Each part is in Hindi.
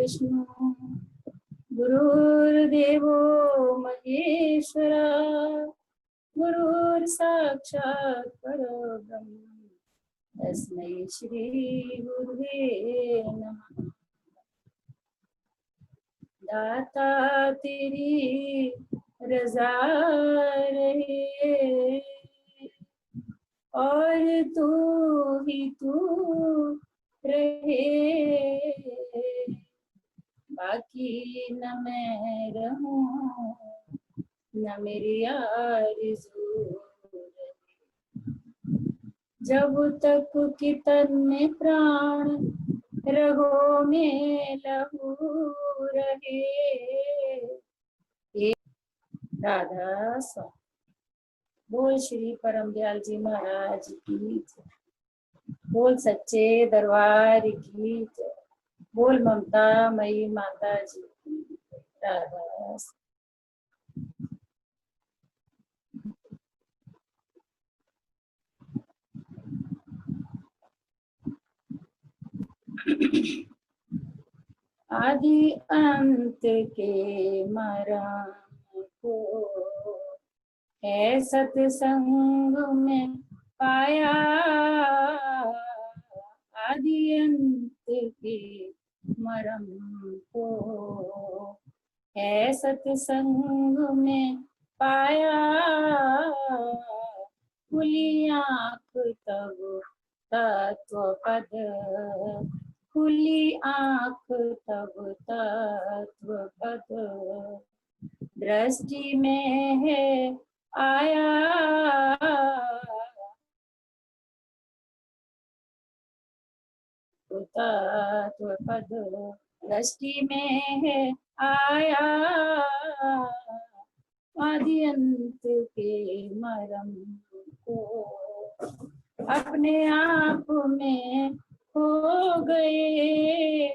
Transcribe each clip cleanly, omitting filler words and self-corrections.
विष्णु गुरुर्देवो महेश्वरा गुरुर्साक्षात् परब्रह्म तस्मै श्री गुरुवे नमः। दाता तेरी रजा रहे और तू ही तू रहे, बाकी न मैं रहूं न मेरी आरज़ू रहे। जब तक कि तन में प्राण रहो में लहू रहे। राधा स्वामी। बोल श्री परम दयाल जी महाराज की जय। बोल सच्चे दरबार की जय। बोल ममता मई माता जी की जय। राधा स्वामी। आदि अंत के मरम को है सत्संग में पाया। आदि अंत के मरम को है सत्संग में पाया। खुली आँख तब तत्व पद, खुली आँख तब तत्व पद दृष्टि में है आया। तत्व पद दृष्टि में है आया। आदि अंत के मरम को अपने आप में खो गए,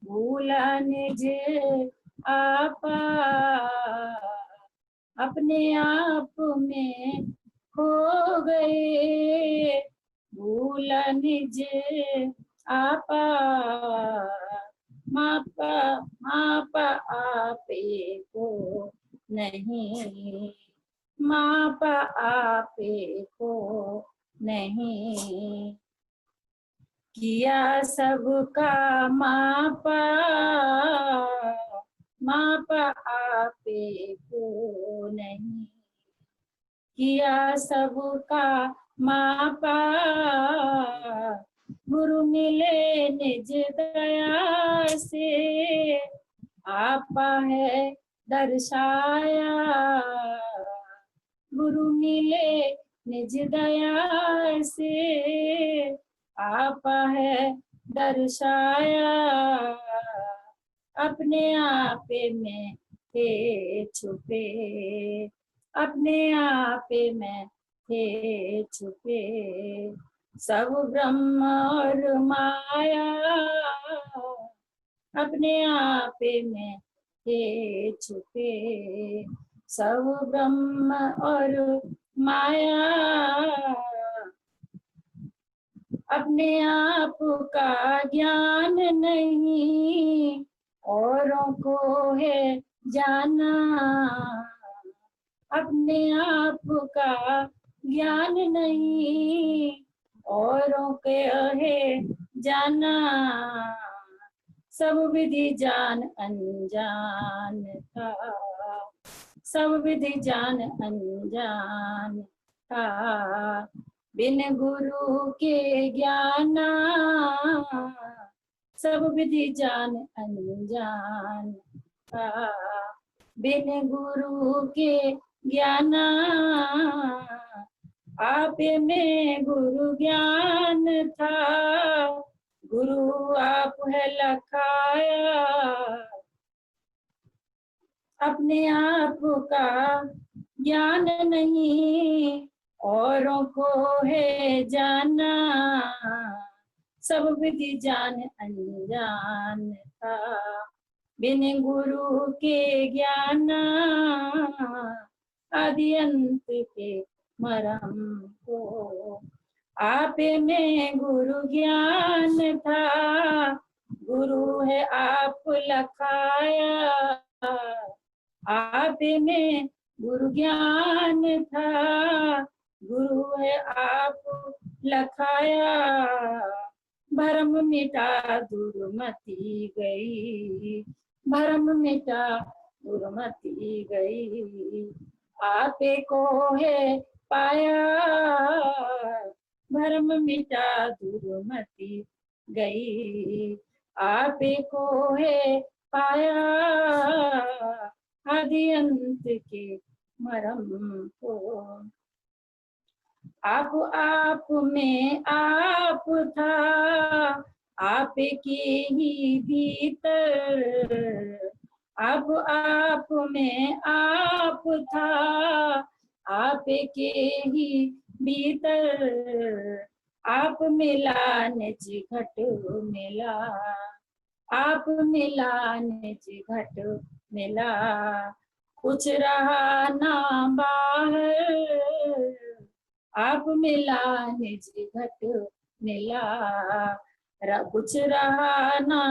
भूला निज आपा। अपने आप में खो गए, भूला निज आपा। मापा मापा आपे को नहीं, मापा आपे को नहीं। किया सबका मापा, मापा आपे को नहीं। किया सबका मापा, गुरु मिले निज दया से आपा है दर्शाया। गुरु मिले निज दया से आपा है दर्शाया। अपने आप में थे छुपे, अपने आप में थे छुपे सब ब्रह्म और माया। अपने आप में थे छुपे सब ब्रह्म और माया। अपने आप का ज्ञान नहीं, औरों को है जाना। अपने आप का ज्ञान नहीं, औरों के है जाना। सब विधि जान अनजान था, सब विधि जान अनजान था। बिन गुरु के ज्ञाना, सब विधि जान अनजान था। बिन गुरु के ज्ञाना, आप में गुरु ज्ञान था। गुरु आप है लखाया। अपने आप का ज्ञान नहीं, औरों को है जाना। सब विधि जान अनजान था। बिन गुरु के ज्ञाना, आदि अंत के मरम को आप में गुरु ज्ञान था। गुरु है आप लखाया, आप में गुरु ज्ञान था। गुरु है आप लखाया, भरम मिटा दुर्मति गई। भरम मिटा दुर्मति गई। आपे को है पाया, भरम मिटा दुर्मति गई। आपे को है पाया, आदि अंत के मरम को। आप में आप था, आप के ही भीतर। आप में आप था, आप के ही भीतर। आप मिला निज घट मिला, आप मिला निज घट मिला। कुछ रहा ना बाहर, आप मिला निज घट मिला। कुछ रहा ना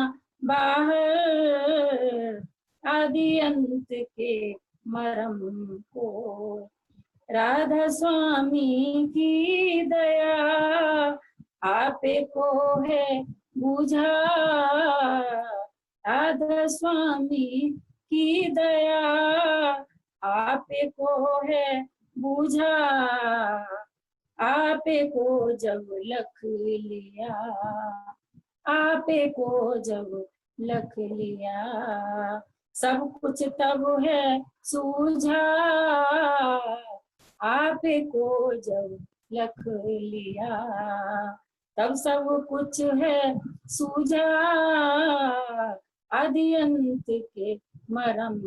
बाहर, आदि अंत के मरम को। राधा स्वामी की दया, आपे को है बुझा। राधा स्वामी की दया, आपे को है बुझा। आपे को जब लख लिया, आपे को जब लख लिया। सब कुछ तब है सूझा, आपे को जब लख लिया। तब सब कुछ है सूझा, आदि अंत के मरम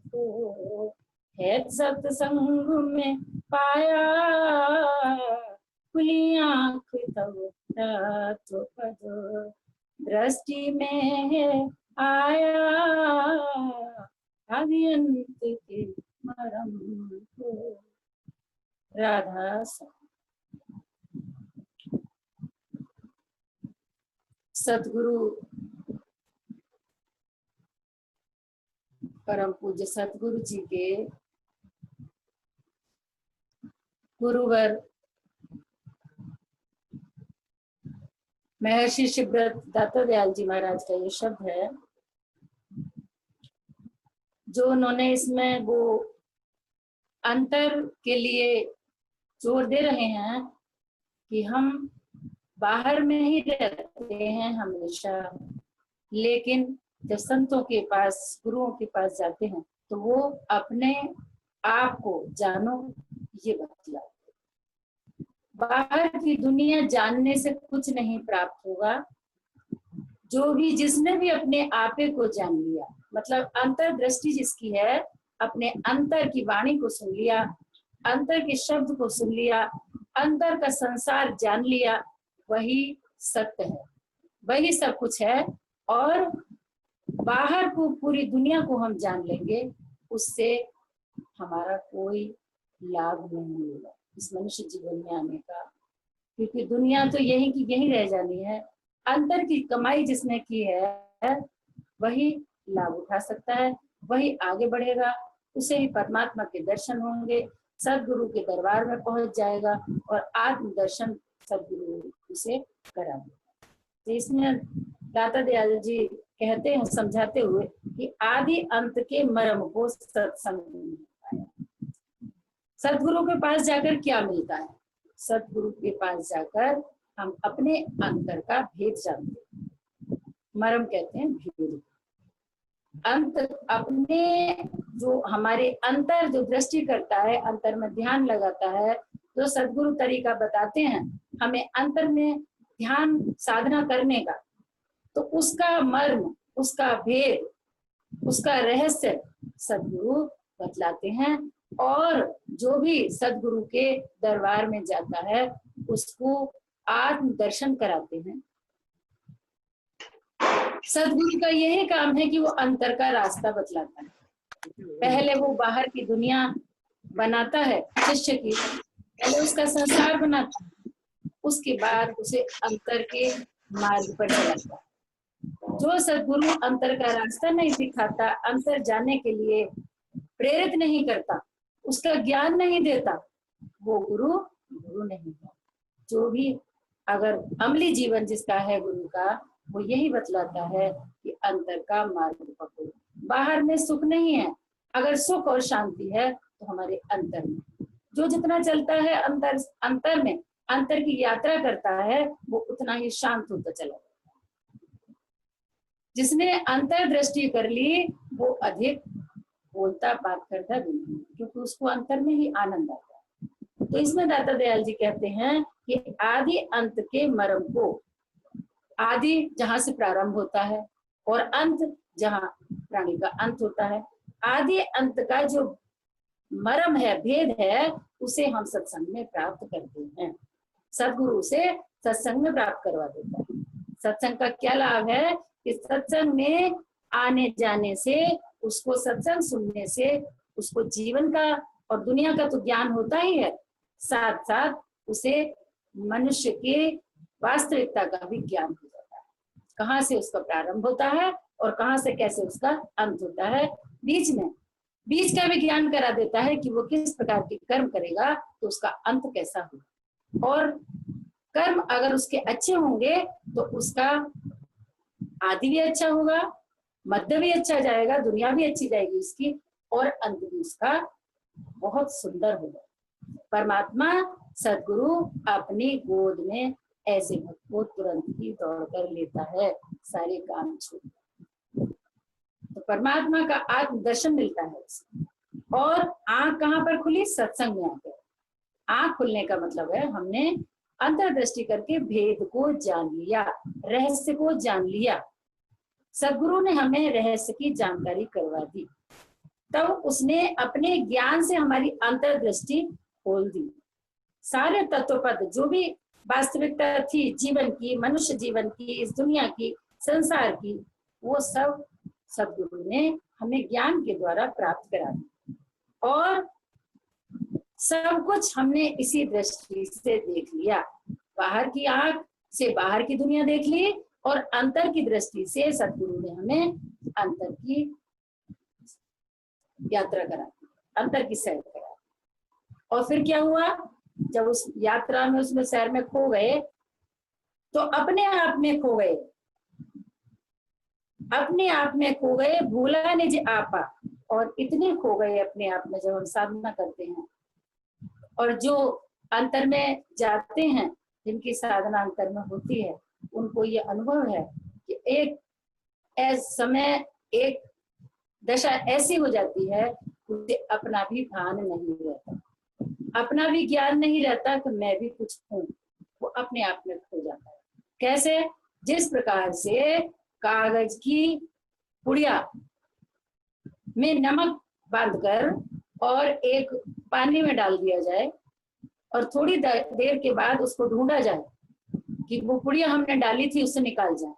को। है सत्संग में पाया, खुली आंख तब रात पद। दृष्टि में है आया, आदि अंत के मरम को। राधा सतगुरु परम पूज्य सतगुरु जी के गुरुवर महर्षि शिवव्रत दाता दयाल जी महाराज का ये शब्द है, जो उन्होंने इसमें वो अंतर के लिए जोर दे रहे हैं कि हम बाहर में ही रहते हैं हमेशा, लेकिन जब संतों के पास गुरुओं के पास जाते हैं तो वो अपने आप को जानो, ये बतला। बाहर की दुनिया जानने से कुछ नहीं प्राप्त होगा। जो भी जिसने भी अपने आपे को जान लिया, मतलब अंतर्दृष्टि जिसकी है, अपने अंतर की वाणी को सुन लिया, अंतर के शब्द को सुन लिया, अंतर का संसार जान लिया, वही सत्य है, वही सब कुछ है। और बाहर को, पूरी दुनिया को हम जान लेंगे, उससे हमारा कोई लाभ नहीं होगा इस मनुष्य जीवन में आने का, क्योंकि दुनिया तो यही की यही रह जानी है। अंतर की कमाई जिसने की है वही लाभ उठा सकता है, वही आगे बढ़ेगा, उसे ही परमात्मा के दर्शन होंगे, सदगुरु के दरबार में पहुंच जाएगा और आत्म दर्शन सदगुरु उसे करा देगा। तो इसमें दाता दयाल जी कहते हैं समझाते हुए कि आदि अंत के मर्म को सत्संग में पाया। सदगुरु के पास जाकर क्या मिलता है? सदगुरु के पास जाकर हम अपने अंतर का भेद जानते हैं। मर्म कहते हैं भेद। अंत अपने जो हमारे अंतर जो दृष्टि करता है, अंतर में ध्यान लगाता है, जो सदगुरु तरीका बताते हैं हमें अंतर में ध्यान साधना करने का, तो उसका मर्म, उसका भेद, उसका रहस्य सदगुरु बतलाते हैं। और जो भी सदगुरु के दरबार में जाता है उसको आत्म दर्शन कराते हैं। सदगुरु का यही काम है कि वो अंतर का रास्ता बतलाता है। पहले वो बाहर की दुनिया बनाता है शिष्य की, पहले उसका संसार बनाता है, उसके बाद उसे अंतर के मार्ग पर चलाता है। जो सद्गुरु अंतर का रास्ता नहीं दिखाता, अंतर जाने के लिए प्रेरित नहीं करता, उसका ज्ञान नहीं देता, वो गुरु गुरु नहीं है। जो भी अगर अमली जीवन जिसका है गुरु का, वो यही बतलाता है कि अंतर का मार्ग पकड़ो। बाहर में सुख नहीं है, अगर सुख और शांति है तो हमारे अंतर में। जो जितना चलता है अंतर अंतर में, अंतर की यात्रा करता है, वो उतना ही शांत होता चला जाता है। जिसने अंतर दृष्टि कर ली वो अधिक बोलता बात करता भी नहीं, क्योंकि उसको अंतर में ही आनंद आता है। तो इसमें दाता दयाल जी कहते हैं कि आदि अंत के मर्म को, आदि जहां से प्रारंभ होता है और अंत जहां प्राणी का अंत होता है, आदि अंत का जो मर्म है, भेद है, उसे हम सत्संग में प्राप्त करते हैं। सदगुरु से सत्संग में प्राप्त करवा देता है। सत्संग का क्या लाभ है कि सत्संग में आने जाने से, उसको सत्संग सुनने से उसको जीवन का और दुनिया का तो ज्ञान होता ही है, साथ साथ उसे मनुष्य के वास्तविकता का भी ज्ञान हो जाता है। कहाँ से उसका प्रारंभ होता है और कहाँ से कैसे उसका अंत होता है, बीच का भी ज्ञान करा देता है कि वो किस प्रकार के कर्म करेगा तो उसका अंत कैसा होगा, और कर्म अगर उसके अच्छे होंगे तो उसका आदि भी अच्छा होगा, मध्य भी अच्छा जाएगा, दुनिया भी अच्छी जाएगी उसकी, और अंत भी उसका बहुत सुंदर होगा। परमात्मा सदगुरु अपनी गोद में ऐसे भक्त को तुरंत ही दौड़ कर लेता है, सारे काम छोड़। तो परमात्मा का आत्म दर्शन मिलता है उसको। और आंख कहाँ पर खुली? सत्संग में आकर। आंख खुलने का मतलब है हमने अंतर्दृष्टि करके भेद को जान लिया, रहस्य को जान लिया। सदगुरु ने हमें रहस्य की जानकारी करवा दी, तब उसने अपने ज्ञान से हमारी अंतर्दृष्टि खोल दी। सारे तत्वपद जो भी वास्तविकता थी जीवन की, मनुष्य जीवन की, इस दुनिया की, संसार की, वो सब सदगुरु ने हमें ज्ञान के द्वारा प्राप्त करा दी। और सब कुछ हमने इसी दृष्टि से देख लिया। बाहर की आंख से बाहर की दुनिया देख ली, और अंतर की दृष्टि से सदगुरु ने हमें अंतर की यात्रा करा दी, अंतर की सैर करा दी। और फिर क्या हुआ? जब उस यात्रा में, उसमें सैर में खो गए, तो अपने आप में खो गए, अपने आप में खो गए, भूला निज आपा। और इतने खो गए अपने आप में जब हम साधना करते हैं, और जो अंतर में जाते हैं, जिनकी साधना अंतर में होती है, उनको ये अनुभव है कि एक समय, एक दशा ऐसी हो जाती है, उसे अपना भी भान नहीं रहता, अपना भी ज्ञान नहीं रहता कि मैं भी कुछ हूं। वो अपने आप में खो जाता है। कैसे? जिस प्रकार से कागज की पुड़िया में नमक बांधकर और एक पानी में डाल दिया जाए, और थोड़ी देर के बाद उसको ढूंढा जाए कि वो पुड़िया हमने डाली थी उससे निकाल जाए,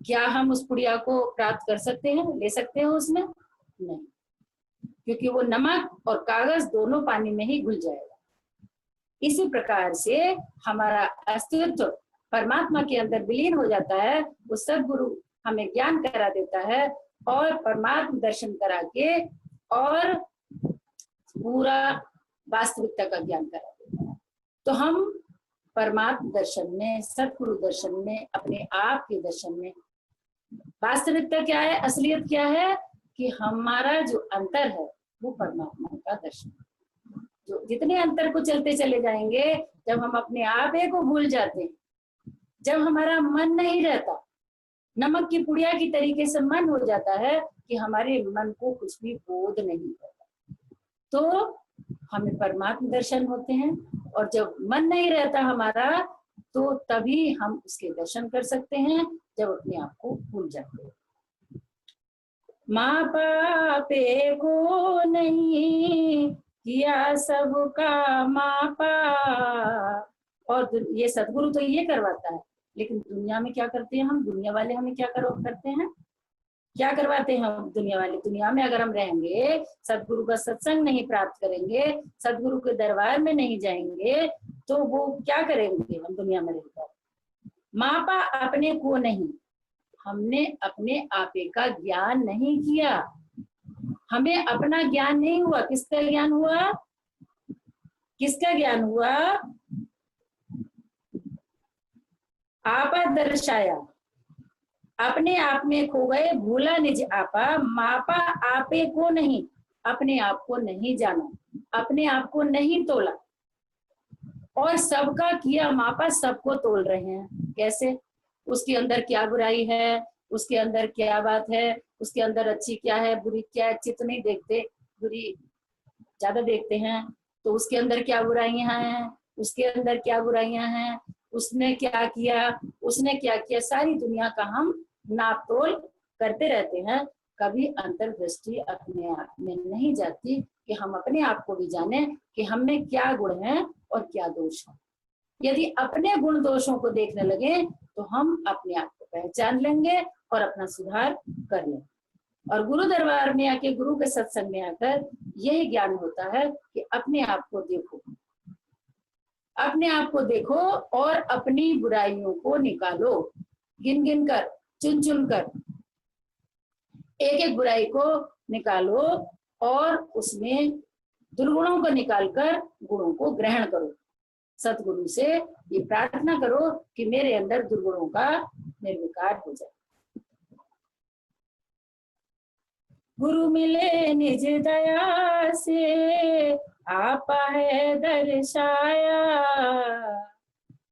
क्या हम उस पुड़िया को प्राप्त कर सकते हैं, ले सकते हैं उसमें? नहीं, क्योंकि वो नमक और कागज दोनों पानी में ही घुल जाएगा। इसी प्रकार से हमारा अस्तित्व परमात्मा के अंदर विलीन हो जाता है। वो सदगुरु हमें ज्ञान करा देता है, और परमात्मा दर्शन करा के और पूरा वास्तविकता का ज्ञान करा देता है। तो हम परमात्मा दर्शन में, सदगुरु दर्शन में, अपने आप के दर्शन में वास्तविकता क्या है, असलियत क्या है कि हमारा जो अंतर है वो परमात्मा का दर्शन है। जो जितने अंतर को चलते चले जाएंगे, जब हम अपने आप को भूल जाते हैं, जब हमारा मन नहीं रहता, नमक की पुड़िया की तरीके से मन हो जाता है कि हमारे मन को कुछ भी बोध नहीं होता, तो हमें परमात्मा दर्शन होते हैं। और जब मन नहीं रहता हमारा, तो तभी हम उसके दर्शन कर सकते हैं, जब अपने आप को भूल जाते हैं। माँ पापे को नहीं किया सबका मापा। और ये सदगुरु तो ये करवाता है, लेकिन दुनिया में क्या करते हैं हम? दुनिया वाले हमें क्या करते हैं, क्या करवाते हैं हम? दुनिया वाले, दुनिया में अगर हम रहेंगे, सदगुरु का सत्संग नहीं प्राप्त करेंगे, सदगुरु के दरबार में नहीं जाएंगे, तो वो क्या करेंगे हम दुनिया में रहकर? मापा अपने को नहीं, हमने अपने आपे का ज्ञान नहीं किया, हमें अपना ज्ञान नहीं हुआ। किसका ज्ञान हुआ? किसका ज्ञान हुआ? आपा दर्शाया, अपने आप में खो गए, भूला निज आपा, मापा आपे को नहीं, अपने आप को नहीं जाना, अपने आप को नहीं तोला, और सबका किया मापा सबको तोल रहे हैं। कैसे? उसके अंदर क्या बुराई है, उसके अंदर क्या बात है, उसके अंदर अच्छी क्या है, बुरी क्या है, चित्त नहीं देखते, बुरी ज्यादा देखते हैं। तो उसके अंदर क्या बुराइयां हैं, उसके अंदर क्या बुराइयां हैं, उसने क्या किया, उसने क्या किया, सारी दुनिया का हम नाप तोल करते रहते हैं। कभी अंतर्दृष्टि अपने आप में नहीं जाती कि हम अपने आप को भी जाने कि हम में क्या गुण है और क्या दोष है। यदि अपने गुण दोषों को देखने लगे तो हम अपने आप को पहचान लेंगे और अपना सुधार कर लेंगे। और गुरु दरबार में आके, गुरु के सत्संग में आकर यही ज्ञान होता है कि अपने आप को देखो, अपने आप को देखो और अपनी बुराइयों को निकालो, गिन गिन कर, चुन चुन कर, एक एक बुराई को निकालो और उसमें दुर्गुणों को निकालकर गुणों को ग्रहण करो। सतगुरु से ये प्रार्थना करो कि मेरे अंदर दुर्गुणों का निर्विकार हो जाए। गुरु मिले निज दया से, आपा है दर्शाया।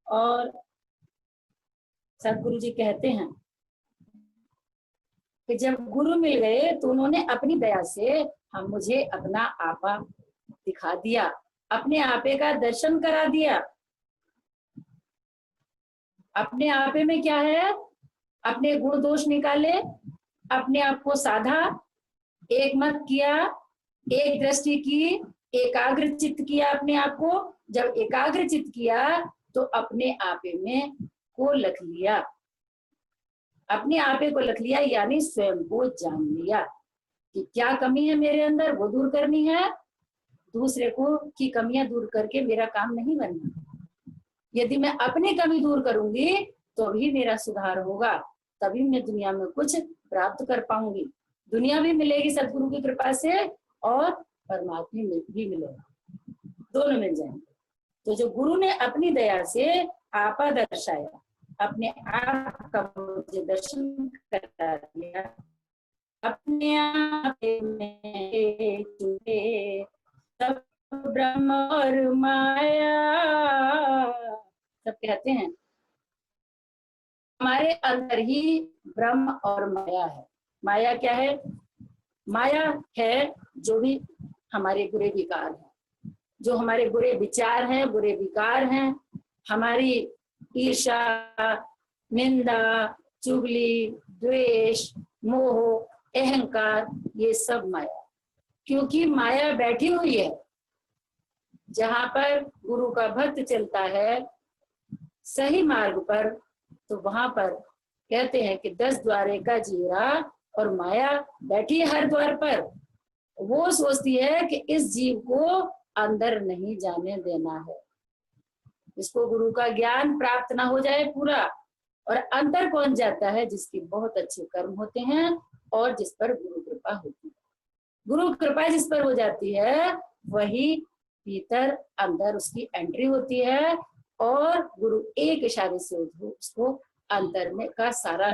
और सतगुरु जी कहते हैं कि जब गुरु मिल गए तो उन्होंने अपनी दया से हम मुझे अपना आपा दिखा दिया, अपने आपे का दर्शन करा दिया। अपने आपे में क्या है? अपने गुण दोष निकाले, अपने आप को साधा, एक मत किया, एक दृष्टि की, एकाग्र चित्त किया अपने आप को। जब एकाग्र चित्त किया तो अपने आपे में को लख लिया, अपने आपे को लख लिया, यानी स्वयं को जान लिया कि क्या कमी है मेरे अंदर, वो दूर करनी है। दूसरे को की कमियां दूर करके मेरा काम नहीं बनना। यदि मैं अपनी कमी दूर करूंगी तो भी मेरा सुधार होगा, तभी मैं दुनिया में कुछ प्राप्त कर पाऊंगी। दुनिया भी मिलेगी सदगुरु की कृपा से और परमात्मा भी मिलेगा, दोनों मिल जाएंगे। तो जो गुरु ने अपनी दया से आपा दर्शाया, अपने आप का मुझे दर्शन करा दिया, अपने आप में छुपे सब ब्रह्म और माया। सब कहते हैं हमारे अंदर ही ब्रह्म और माया है। माया क्या है? माया है जो भी हमारे बुरे विकार हैं, जो हमारे बुरे विचार हैं, बुरे विकार हैं, हमारी ईर्ष्या, निंदा, चुगली, द्वेष, मोह, अहंकार, ये सब माया। क्योंकि माया बैठी हुई है जहां पर गुरु का भक्त चलता है सही मार्ग पर, तो वहां पर कहते हैं कि 10 द्वारे का जीरा और माया बैठी है हर द्वार पर। वो सोचती है कि इस जीव को अंदर नहीं जाने देना है, इसको गुरु का ज्ञान प्राप्त ना हो जाए पूरा। और अंदर कौन जाता है? जिसके बहुत अच्छे कर्म होते हैं और जिस पर गुरु कृपा होती है। गुरु कृपा जिस पर हो जाती है वही भीतर अंदर उसकी एंट्री होती है और गुरु एक इशारे से उसको अंतर में का सारा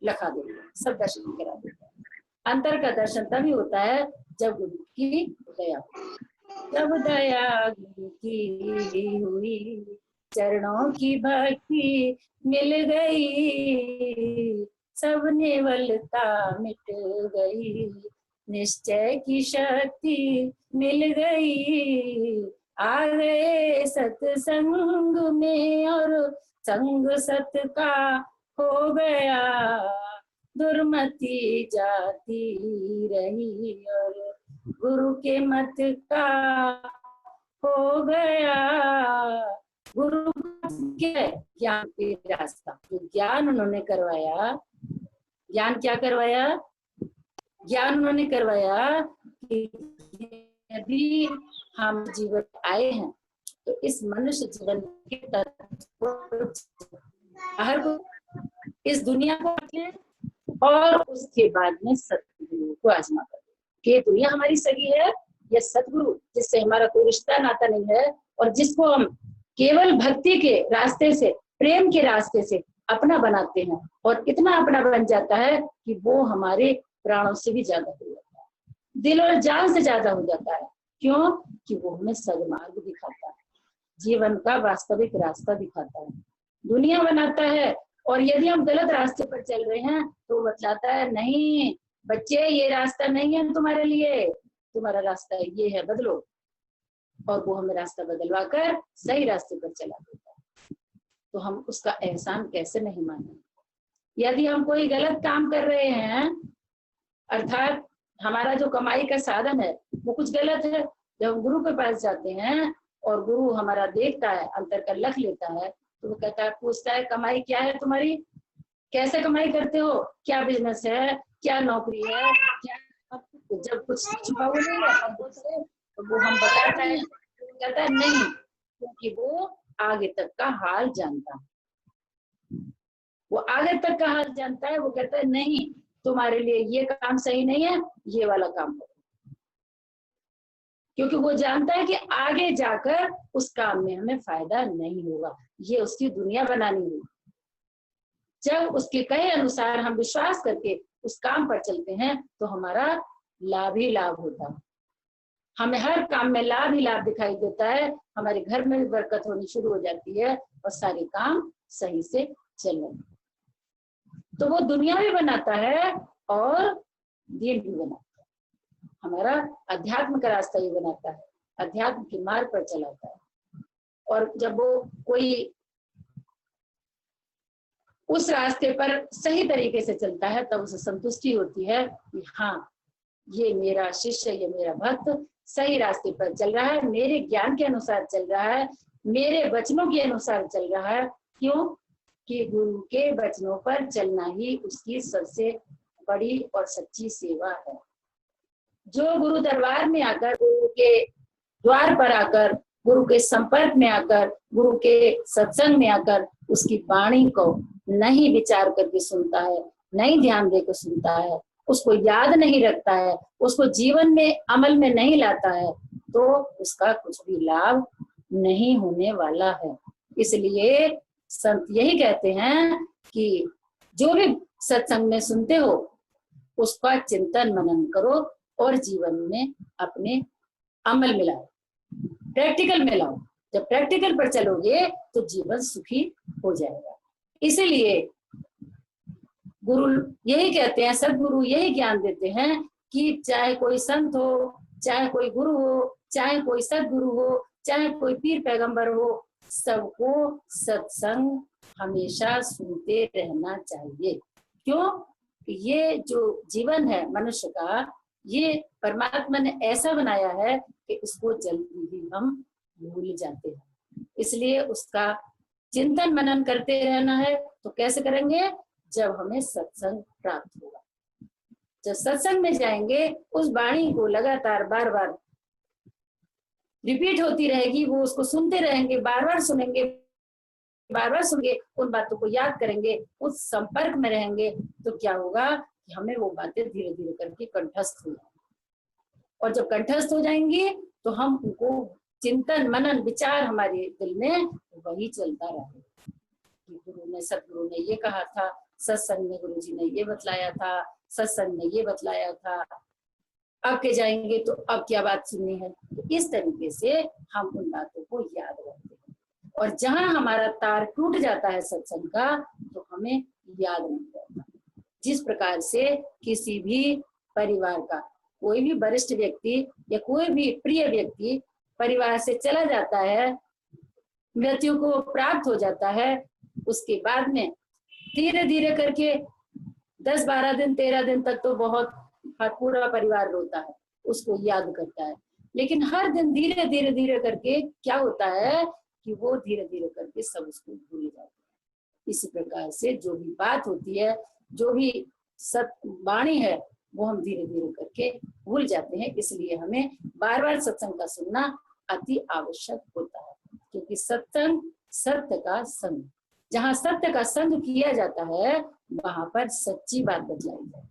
लखा देते हैं, सब दर्शन करा देते हैं। अंतर का दर्शन तभी होता है जब गुरु की दया, जब दया गुरु की हुई, चरणों की भक्ति मिल गई, सब नेवलता मिट गई, निश्चय की शक्ति मिल गई, आ गए सत्संग में और संग सत का हो गया, दुर्मति जाती रही और गुरु के मत का हो गया। गुरु क्या? ज्ञान के रास्ता, तो ज्ञान उन्होंने करवाया। ज्ञान क्या करवाया? ज्ञान उन्होंने करवाया कि यदि हम जीवन आए हैं तो इस मनुष्य जीवन के तत्व हर को, इस दुनिया को और उसके बाद में सतगुरु को आजमा कर कि दुनिया हमारी सगी है या सतगुरु जिससे हमारा कोई रिश्ता नाता नहीं है और जिसको हम केवल भक्ति के रास्ते से, प्रेम के रास्ते से अपना बनाते हैं और इतना अपना बन जाता है कि वो हमारे प्राणों से भी ज्यादा हो जाता है, दिल और जान से ज्यादा हो जाता है। क्यों? कि वो हमें सदमार्ग दिखाता है, जीवन का वास्तविक रास्ता दिखाता है, दुनिया बनाता है। और यदि हम गलत रास्ते पर चल रहे हैं तो वो बतलाता है नहीं बच्चे ये रास्ता नहीं है तुम्हारे लिए, तुम्हारा रास्ता ये है, बदलो। और वो हमें रास्ता बदलवा कर सही रास्ते पर चला देता है। तो हम उसका एहसान कैसे नहीं माने। यदि हम कोई गलत काम कर रहे हैं, अर्थात हमारा जो कमाई का साधन है वो कुछ गलत है, जब हम गुरु के पास जाते हैं और गुरु हमारा देखता है, अंतर का लख लेता है, तो वो कहता है, पूछता है कमाई क्या है तुम्हारी, कैसे कमाई करते हो, क्या बिजनेस है, क्या नौकरी है, क्या जब कुछ छुपा हुआ नहीं है तो वो हम बताते हैं, तो कहता है नहीं, क्योंकि वो आगे तक का हाल जानता है, वो आगे तक का हाल जानता है। वो कहता है नहीं तुम्हारे लिए ये काम सही नहीं है, ये वाला काम करो, क्योंकि वो जानता है कि आगे जाकर उस काम में हमें फायदा नहीं होगा, ये उसकी दुनिया बनानी होगी। जब उसके कहे अनुसार हम विश्वास करके उस काम पर चलते हैं तो हमारा लाभ ही लाभ होता है, हमें हर काम में लाभ ही लाभ दिखाई देता है, हमारे घर में भी बरकत होनी शुरू हो जाती है और सारे काम सही से चलने। तो वो दुनिया भी बनाता है और दीन भी बनाता है, हमारा अध्यात्म का रास्ता ही बनाता है, अध्यात्म के मार्ग पर चलाता है। और जब वो कोई उस रास्ते पर सही तरीके से चलता है तब उसे संतुष्टि होती है कि हाँ ये मेरा शिष्य, ये मेरा भक्त सही रास्ते पर चल रहा है, मेरे ज्ञान के अनुसार चल रहा है, मेरे वचनों के अनुसार चल रहा है। क्यों? कि गुरु के वचनों पर चलना ही उसकी सबसे बड़ी और सच्ची सेवा है। जो गुरु दरबार में आकर, गुरु के द्वार पर आकर, गुरु के संपर्क में आकर, गुरु के सत्संग में आकर उसकी वाणी को नहीं विचार करके सुनता है, नहीं ध्यान देकर सुनता है, उसको याद नहीं रखता है, उसको जीवन में अमल में नहीं लाता है, तो उसका कुछ भी लाभ नहीं होने वाला है। इसलिए संत यही कहते हैं कि जो भी सत्संग में सुनते हो उसका चिंतन मनन करो और जीवन में अपने अमल में लाओ, प्रैक्टिकल में लाओ। जब प्रैक्टिकल पर चलोगे तो जीवन सुखी हो जाएगा। इसीलिए गुरु यही कहते हैं, सदगुरु यही ज्ञान देते हैं कि चाहे कोई संत हो, चाहे कोई गुरु हो, चाहे कोई सदगुरु हो, चाहे कोई पीर पैगंबर हो, सबको सत्संग हमेशा सुनते रहना चाहिए। क्यों? ये जो जीवन है मनुष्य का, ये परमात्मा ने ऐसा बनाया है कि इसको जल्दी ही हम भूल जाते हैं। इसलिए उसका चिंतन मनन करते रहना है। तो कैसे करेंगे? जब हमें सत्संग प्राप्त होगा, जब सत्संग में जाएंगे, उस वाणी को लगातार बार बार रिपीट होती रहेगी, वो उसको सुनते रहेंगे, बार बार सुनेंगे, बार बार सुनेंगे, उन बातों को याद करेंगे, उस संपर्क में रहेंगे, तो क्या होगा कि हमें वो बातें धीरे धीरे करके कंठस्थ हो जाएंगी। और जब कंठस्थ हो जाएंगी तो हम उनको चिंतन मनन विचार हमारे दिल में वही चलता रहेगा। गुरु ने, सदगुरु ने ये कहा था, सत्संग में गुरु जी ने ये बतलाया था, सत्संग में ये बतलाया था, अब के जाएंगे तो अब क्या बात सुननी है। तो इस तरीके से हम उन बातों को याद रखते हैं। और जहां हमारा तार टूट जाता है सत्संग का, तो हमें याद नहीं रहता। जिस प्रकार से किसी भी परिवार का कोई भी वरिष्ठ व्यक्ति या कोई भी प्रिय व्यक्ति परिवार से चला जाता है, मृत्यु को प्राप्त हो जाता है, उसके बाद में धीरे धीरे करके 10-12 दिन 13 दिन तक तो बहुत पूरा परिवार रोता है, उसको याद करता है। लेकिन हर दिन धीरे धीरे धीरे करके क्या होता है कि वो धीरे धीरे करके सब उसको भूल जाते हैं। इसी प्रकार से जो भी बात होती है, जो भी वाणी है, वो हम धीरे धीरे करके भूल जाते हैं। इसलिए हमें बार बार सत्संग का सुनना अति आवश्यक होता है, क्योंकि सत्संग सत्य का संग, जहां सत्य का संग किया जाता है वहां पर सच्ची बात बतलाई जाए।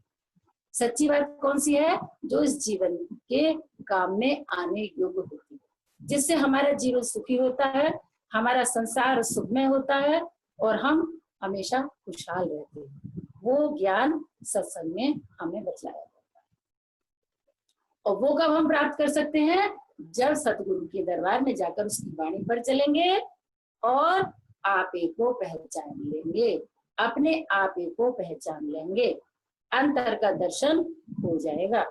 सच्ची बात कौन सी है? जो इस जीवन के काम में आने योग्य होती है, जिससे हमारा जीवन सुखी होता है, हमारा संसार सुखमय होता है और हम हमेशा खुशहाल रहते हैं। वो ज्ञान सत्संग में हमें बतलाया जाता है। और वो कब हम प्राप्त कर सकते हैं? जब सतगुरु के दरबार में जाकर उसकी वाणी पर चलेंगे और आपे को पहचान लेंगे, अपने आपे को पहचान लेंगे, अंतर का दर्शन हो जाएगा।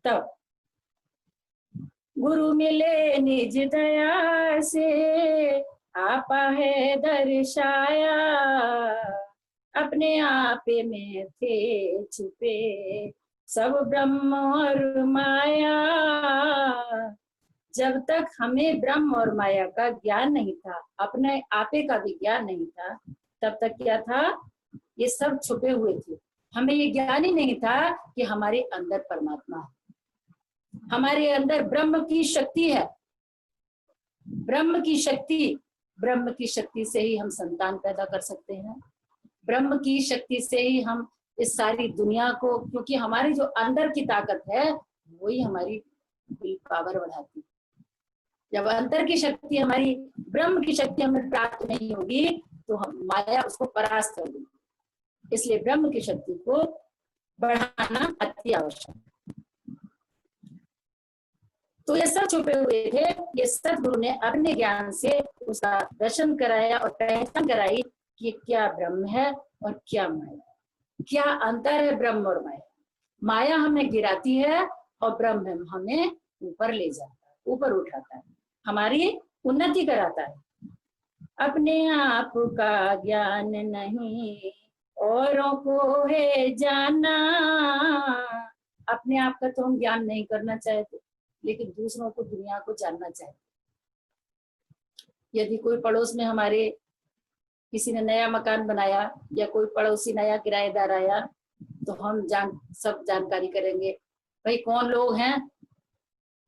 तब गुरु मिले निज दया से, आपा है दर्शाया, अपने आपे में थे छुपे सब ब्रह्म और माया। जब तक हमें ब्रह्म और माया का ज्ञान नहीं था, अपने आपे का भी ज्ञान नहीं था, तब तक क्या था? ये सब छुपे हुए थे। हमें ये ज्ञान ही नहीं था कि हमारे अंदर परमात्मा है, हमारे अंदर ब्रह्म की शक्ति है। ब्रह्म की शक्ति से ही हम संतान पैदा कर सकते हैं। ब्रह्म की शक्ति से ही हम इस सारी दुनिया को, क्योंकि हमारी जो अंदर की ताकत है वही हमारी विल पावर बढ़ाती है। जब अंतर की शक्ति, हमारी ब्रह्म की शक्ति हमें प्राप्त नहीं होगी तो हम माया उसको परास्त कर देगी। इसलिए ब्रह्म की शक्ति को बढ़ाना अति आवश्यक है। तो ये सब छुपे हुए थे, ये सतगुरु ने अपने ज्ञान से उसका दर्शन कराया और पहचान कराई कि क्या ब्रह्म है और क्या माया, क्या अंतर है ब्रह्म और माया। माया हमें गिराती है और ब्रह्म हमें ऊपर ले जाता है, ऊपर उठाता है, हमारी उन्नति कराता है। अपने आप का ज्ञान नहीं औरों को है जाना। अपने आप का तो हम ज्ञान नहीं करना चाहते, लेकिन दूसरों को, दुनिया को जानना चाहते। यदि कोई पड़ोस में हमारे किसी ने नया मकान बनाया या कोई पड़ोसी नया किराएदार आया तो हम सब जानकारी करेंगे, भाई कौन लोग हैं,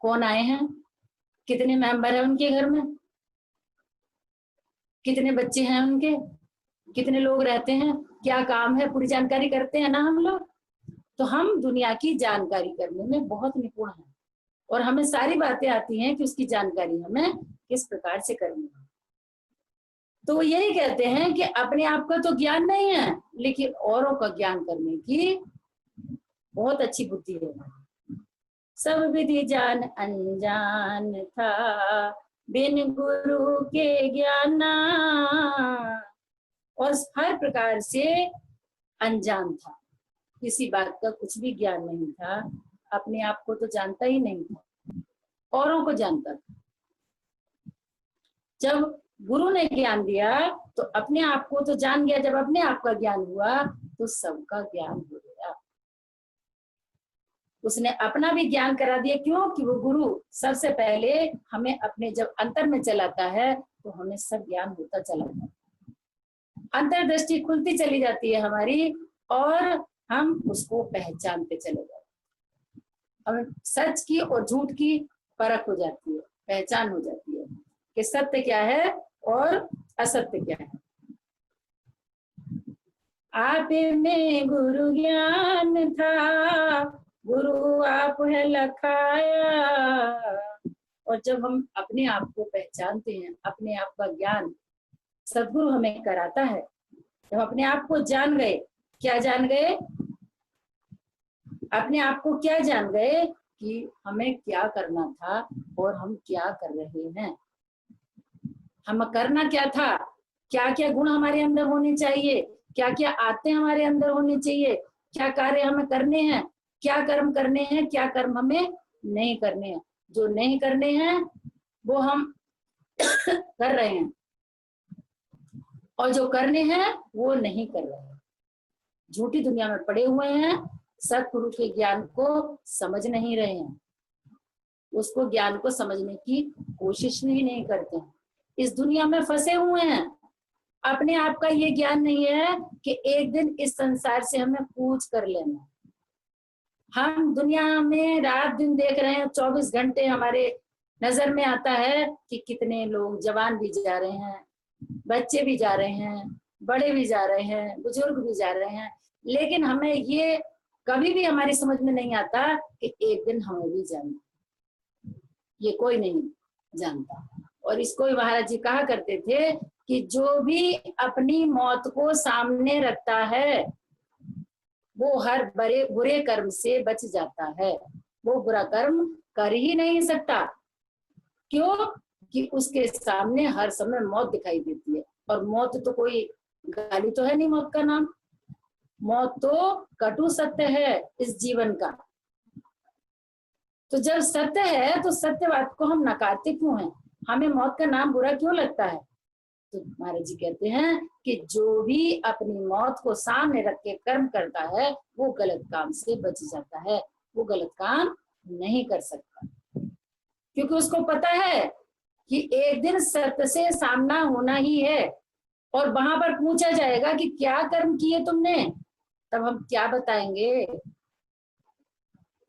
कौन आए हैं, कितने मेंबर हैं उनके घर में, कितने बच्चे हैं उनके, कितने लोग रहते हैं, क्या काम है, पूरी जानकारी करते हैं ना हम लोग। तो हम दुनिया की जानकारी करने में बहुत निपुण हैं और हमें सारी बातें आती हैं कि उसकी जानकारी हमें किस प्रकार से करनी है। तो यही कहते हैं कि अपने आप का तो ज्ञान नहीं है, लेकिन औरों का ज्ञान करने की बहुत अच्छी बुद्धि है। सब विधि जान अनजान था, बिन गुरु के ज्ञाना। और हर प्रकार से अनजान था, किसी बात का कुछ भी ज्ञान नहीं था, अपने आप को तो जानता ही नहीं था, औरों को जानता था। जब गुरु ने ज्ञान दिया तो अपने आप को तो जान गया, जब अपने आप का ज्ञान हुआ तो सबका ज्ञान हो गया। उसने अपना भी ज्ञान करा दिया। क्यों? कि वो गुरु सबसे पहले हमें अपने जब अंतर में चलाता है तो हमें सब ज्ञान होता चला जाता है, अंतर्दृष्टि खुलती चली जाती है हमारी और हम उसको पहचानते चले जाते हैं। हमें सच की और झूठ की परख हो जाती है, पहचान हो जाती है कि सत्य क्या है और असत्य क्या है। आप में गुरु ज्ञान था, गुरु आप है लखाया। और जब हम अपने आप को पहचानते हैं, अपने आप का ज्ञान सदगुरु हमें कराता है, जब अपने आप को जान गए, क्या जान गए? अपने आप को क्या जान गए कि हमें क्या करना था और हम क्या कर रहे हैं। हम करना क्या था, क्या क्या गुण हमारे अंदर होने चाहिए, क्या क्या आते हमारे अंदर होने चाहिए, क्या कार्य हमें करने हैं, क्या कर्म करने हैं, क्या कर्म हमें नहीं करने हैं। जो नहीं करने हैं वो हम कर रहे हैं और जो करने हैं वो नहीं कर रहे हैं। झूठी दुनिया में पड़े हुए हैं, सतगुरु के ज्ञान को समझ नहीं रहे हैं, उसको ज्ञान को समझने की कोशिश ही नहीं करते हैं। इस दुनिया में फंसे हुए हैं। अपने आप का ये ज्ञान नहीं है कि एक दिन इस संसार से हमें कूच कर लेना। हम दुनिया में रात दिन देख रहे हैं, 24 घंटे हमारे नजर में आता है कि कितने लोग जवान भी जा रहे हैं, बच्चे भी जा रहे हैं, बड़े भी जा रहे हैं, बुजुर्ग भी जा रहे हैं, लेकिन हमें ये कभी भी हमारी समझ में नहीं आता कि एक दिन हमें भी जाना, ये कोई नहीं जानता। और इसको ही महाराज जी कहा करते थे कि जो भी अपनी मौत को सामने रखता है वो हर बड़े बुरे कर्म से बच जाता है, वो बुरा कर्म कर ही नहीं सकता। क्यों? कि उसके सामने हर समय मौत दिखाई देती है, और मौत तो कोई गाली तो है नहीं मौत का नाम, मौत तो कटु सत्य है इस जीवन का। तो जब सत्य है तो सत्य बात को हम नकारते क्यों हैं, हमें मौत का नाम बुरा क्यों लगता है? तो महाराज जी कहते हैं कि जो भी अपनी मौत को सामने रख के कर्म करता है वो गलत काम से बच जाता है, वो गलत काम नहीं कर सकता, क्योंकि उसको पता है कि एक दिन सत्य से सामना होना ही है, और वहां पर पूछा जाएगा कि क्या कर्म किए तुमने, तब हम क्या बताएंगे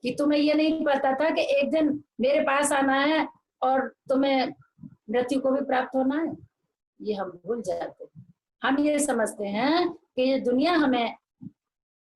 कि तुम्हें ये नहीं पता था कि एक दिन मेरे पास आना है और तुम्हें मृत्यु को भी प्राप्त होना है। ये हम भूल जाते हैं। हम ये समझते हैं कि ये दुनिया हमें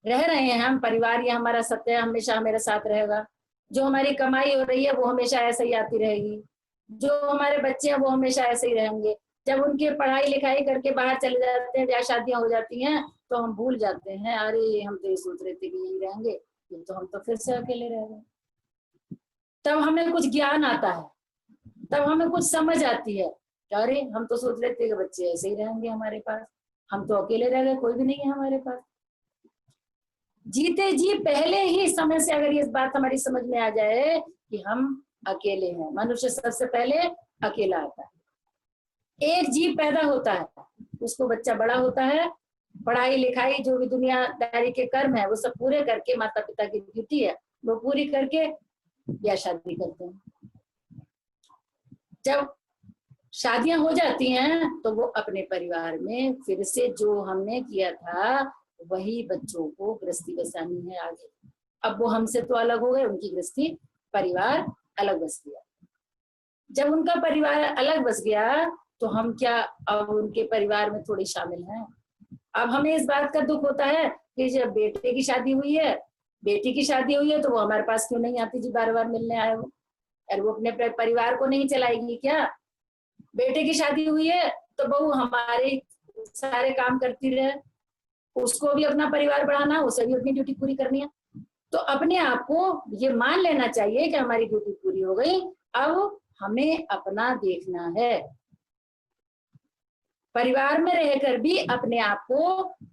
रह रहे हैं, हम परिवार, ये हमारा सत्य है, हमेशा हमारे साथ रहेगा, जो हमारी कमाई हो रही है वो हमेशा ऐसे ही आती रहेगी, जो हमारे बच्चे हैं वो हमेशा ऐसे ही रहेंगे। जब उनकी पढ़ाई लिखाई करके बाहर चले जाते हैं, ब्याह शादियां हो जाती हैं, तो हम भूल जाते हैं, अरे हम तो ये सोच रहे थे कि यही रहेंगे, ये तो हम तो फिर से अकेले रह गए। तब हमें कुछ ज्ञान आता है, तब हमें कुछ समझ आती है, अरे हम तो सोच रहे थे कि बच्चे ऐसे ही रहेंगे हमारे पास, हम तो अकेले रह गए, कोई भी नहीं है हमारे पास। जीते जी पहले ही समय से अगर ये बात हमारी समझ में आ जाए कि हम अकेले हैं, मनुष्य सबसे पहले अकेला आता है। एक जीव पैदा होता है, उसको बच्चा बड़ा होता है, पढ़ाई लिखाई जो भी दुनियादारी के कर्म है वो सब पूरे करके, माता पिता की ड्यूटी है वो पूरी करके ब्याह शादी करते हैं। जब शादियां हो जाती हैं तो वो अपने परिवार में फिर से जो हमने किया था वही बच्चों को गृहस्थी बसानी है आगे। अब वो हमसे तो अलग हो गए, उनकी गृहस्थी परिवार अलग बस गया। जब उनका परिवार अलग बस गया तो हम क्या अब उनके परिवार में थोड़ी शामिल हैं? अब हमें इस बात का दुख होता है कि जब बेटे की शादी हुई है, बेटी की शादी हुई है, तो वो हमारे पास क्यों नहीं आती जी, बार बार मिलने आए हो, और वो अपने परिवार को नहीं चलाएगी क्या? बेटे की शादी हुई है तो बहू हमारे सारे काम करती रहे, उसको भी अपना परिवार बढ़ाना, उसे भी अपनी ड्यूटी पूरी करनी है। तो अपने आप को ये मान लेना चाहिए कि हमारी ड्यूटी पूरी हो गई, अब हमें अपना देखना है। परिवार में रहकर भी अपने आप को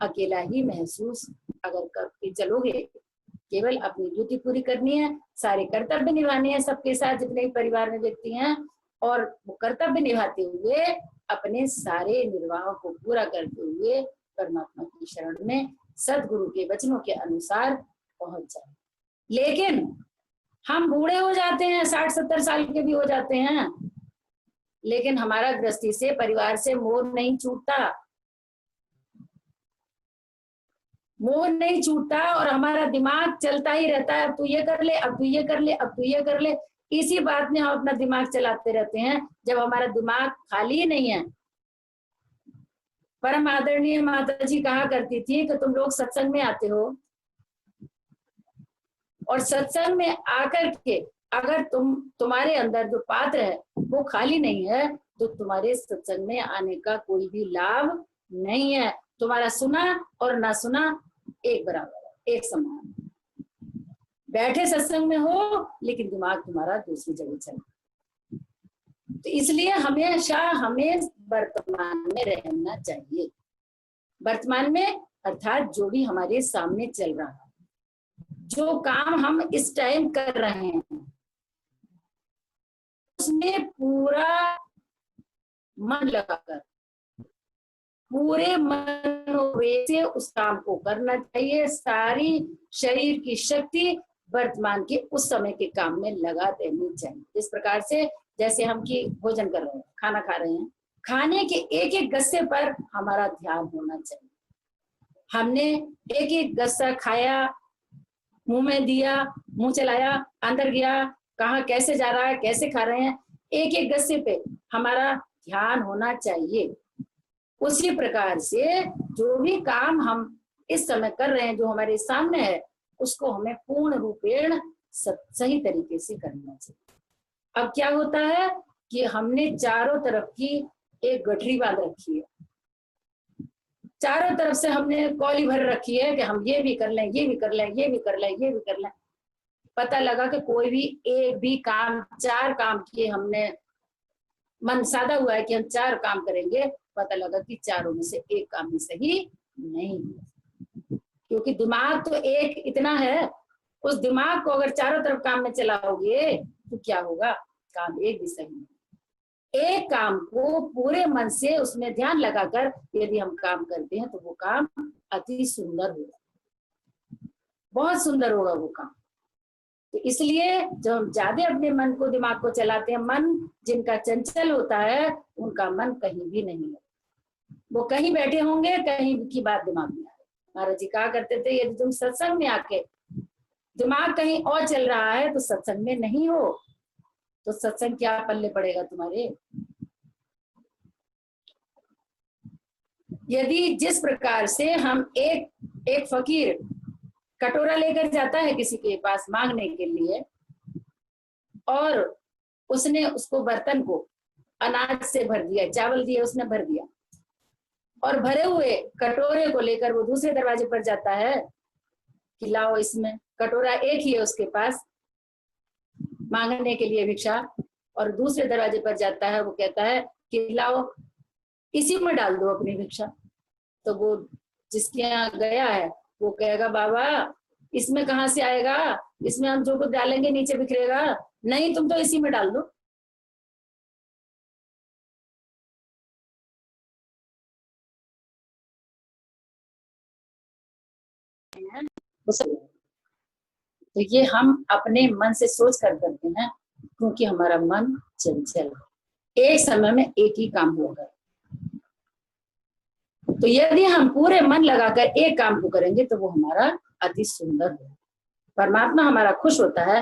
अकेला ही महसूस अगर करके चलोगे, केवल अपनी ड्यूटी पूरी करनी है, सारे कर्तव्य निभाने हैं सबके साथ जितने भी परिवार में व्यक्ति हैं, और वो कर्तव्य निभाते हुए अपने सारे निर्वाह को पूरा करते हुए परमात्मा की शरण में सदगुरु के वचनों के अनुसार पहुंच जाए। लेकिन हम बूढ़े हो जाते हैं, 60-70 साल के भी हो जाते हैं, लेकिन हमारा गृहस्थी से, परिवार से मोह नहीं छूटता, मोह नहीं छूटता, और हमारा दिमाग चलता ही रहता है, अब तू ये कर ले, अब तू ये कर ले, अब तू ये कर ले, इसी बात में हम अपना दिमाग चलाते रहते हैं जब हमारा दिमाग खाली ही नहीं है। परम आदरणीय माता जी कहा करती थी कि तुम लोग सत्संग में आते हो, और सत्संग में आकर के अगर तुम्हारे अंदर जो पात्र है वो खाली नहीं है तो तुम्हारे सत्संग में आने का कोई भी लाभ नहीं है। तुम्हारा सुना और ना सुना एक बराबर है, एक समान। बैठे सत्संग में हो लेकिन दिमाग तुम्हारा दूसरी जगह चला। तो इसलिए हमेशा हमें वर्तमान में रहना चाहिए। वर्तमान में अर्थात जो भी हमारे सामने चल रहा है, जो काम हम इस टाइम कर रहे हैं, उसमें पूरा मन लगाकर, पूरे मनोवेग से उस काम को करना चाहिए। सारी शरीर की शक्ति वर्तमान के उस समय के काम में लगा देनी चाहिए। इस प्रकार से जैसे हम की भोजन कर रहे हैं, खाना खा रहे हैं, खाने के एक एक गस्से पर हमारा ध्यान होना चाहिए। हमने एक एक गस्सा खाया, मुंह में दिया, मुंह चलाया, अंदर गया, कहाँ कैसे जा रहा है, कैसे खा रहे हैं, एक एक गस्से पे हमारा ध्यान होना चाहिए। उसी प्रकार से जो भी काम हम इस समय कर रहे हैं, जो हमारे सामने है, उसको हमें पूर्ण रूपेण सही तरीके से करना चाहिए। अब क्या होता है कि हमने चारों तरफ की एक गठरी बांध रखी है, चारों तरफ से हमने कौली भर रखी है कि हम ये भी कर लें, ये भी कर लें, ये भी कर लें, ये भी कर लें। पता लगा कि कोई भी एक भी काम, 4 काम किए हमने, मन साधा हुआ है कि हम 4 काम करेंगे, पता लगा कि चारों में से एक काम भी सही नहीं, क्योंकि दिमाग तो एक इतना है, उस दिमाग को अगर चारों तरफ काम में चलाओगे तो क्या होगा, काम एक भी सही नहीं। एक काम को पूरे मन से उसमें ध्यान लगाकर यदि हम काम करते हैं तो वो काम अति सुंदर होगा, बहुत सुंदर होगा वो काम। तो इसलिए जब हम ज्यादा अपने मन को, दिमाग को चलाते हैं, मन जिनका चंचल होता है उनका मन कहीं भी नहीं है, वो कहीं बैठे होंगे, कहीं की बात दिमाग में आए। महाराज जी कहा करते थे यदि तुम सत्संग में आके दिमाग कहीं और चल रहा है तो सत्संग में नहीं हो, तो सत्संग क्या पल्ले पड़ेगा तुम्हारे। यदि जिस प्रकार से हम एक फकीर कटोरा लेकर जाता है किसी के पास मांगने के लिए, और उसने उसको बर्तन को अनाज से भर दिया, चावल दिए उसने भर दिया, और भरे हुए कटोरे को लेकर वो दूसरे दरवाजे पर जाता है कि लाओ, इसमें कटोरा एक ही है उसके पास मांगने के लिए भिक्षा, और दूसरे दरवाजे पर जाता है, वो कहता है कि लाओ इसी में डाल दो अपनी भिक्षा। तो वो जिसके यहाँ गया है वो कहेगा बाबा इसमें कहाँ से आएगा, इसमें हम जो कुछ डालेंगे नीचे बिखरेगा, नहीं तुम तो इसी में डाल दो। तो ये हम अपने मन से सोच कर करते हैं, क्योंकि हमारा मन चंचल है, एक समय में एक ही काम होगा। तो यदि हम पूरे मन लगाकर एक काम को करेंगे तो वो हमारा अति सुंदर है, परमात्मा हमारा खुश होता है।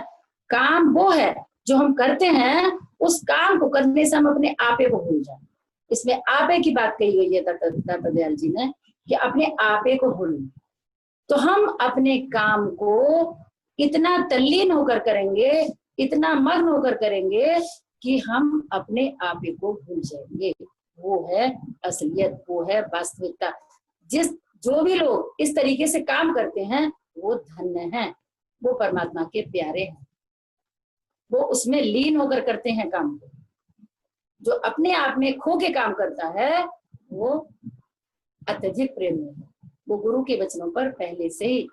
काम वो है जो हम करते हैं, उस काम को करने से हम अपने आपे को भूल जाए। इसमें आपे की बात कही गई है दाता दयाल जी ने कि अपने आपे को भूलना। तो हम अपने काम को इतना तल्लीन होकर करेंगे, इतना मग्न होकर करेंगे कि हम अपने आपे को भूल जाएंगे। वो है असलियत, वो है वास्तविकता। जो भी लोग इस तरीके से काम करते हैं वो धन्य हैं, वो परमात्मा के प्यारे हैं, वो उसमें लीन होकर करते हैं काम को। जो अपने आप में खो के काम करता है वो अत्यधिक प्रेम है, वो गुरु के वचनों पर पहले से ही